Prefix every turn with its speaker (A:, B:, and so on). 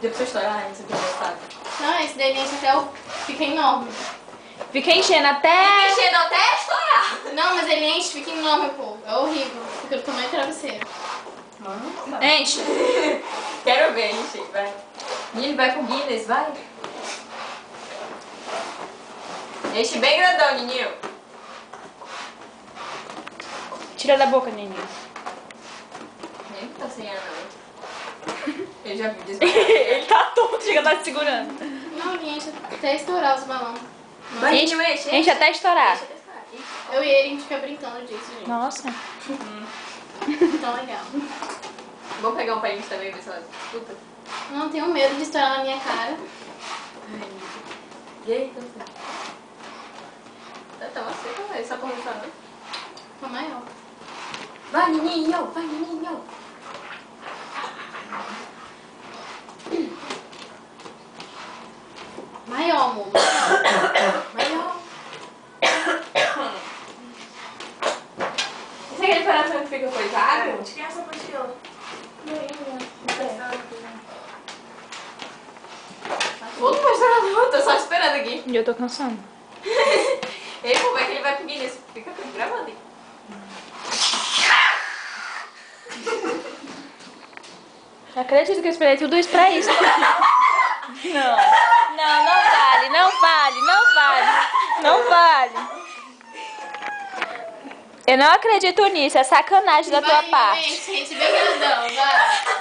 A: Deu pra você estourar, isso aqui é engraçado.
B: Não, esse daí enche até o... Fica enorme.
C: Fica enchendo até...
A: Fica enchendo até estourar.
B: Não, mas ele enche, fica enorme, pô. É horrível. Fica do tamanho do travesseiro.
A: Nossa.
C: Enche.
A: Quero ver, enche, vai. Nini, vai pro Guinness, vai. Enche bem grandão, Nininho.
C: Tira da boca, Nini.
A: Nem tá sem ar, não. Eu já vi
C: Ele tá tonto, chega tá te segurando.
B: Não, ele enche até estourar os balões.
A: Vai,
C: Enche,
A: Nininho, enche.
C: enche até estourar.
A: Enche até estourar.
B: Eu e ele, a gente fica brincando disso, gente.
C: Nossa.
B: Tão legal.
A: Vou pegar um palhinho também, ver se ela escuta.
B: Não, tenho medo de estourar na minha cara.
A: E aí, então tá. Tá seca, velho. Só começar, não?
B: Foi maior.
A: Vai, Nininho! Vai, Nininho!
B: Maior, amor.
A: Maior! Isso é aquele coração que fica coisado?
D: Onde que é essa mochila?
A: Vou não mostrar não, tô só esperando aqui.
C: E eu tô cansando.
A: Ei, como é que ele vai pro Guinness? Fica gravando aí.
C: Não acredito que eu esperei tudo isso pra isso. Não. Não, não vale, não vale, não vale. Não vale. Eu não acredito nisso, é sacanagem da tua parte.
B: Vai, gente, bem grandão, vai.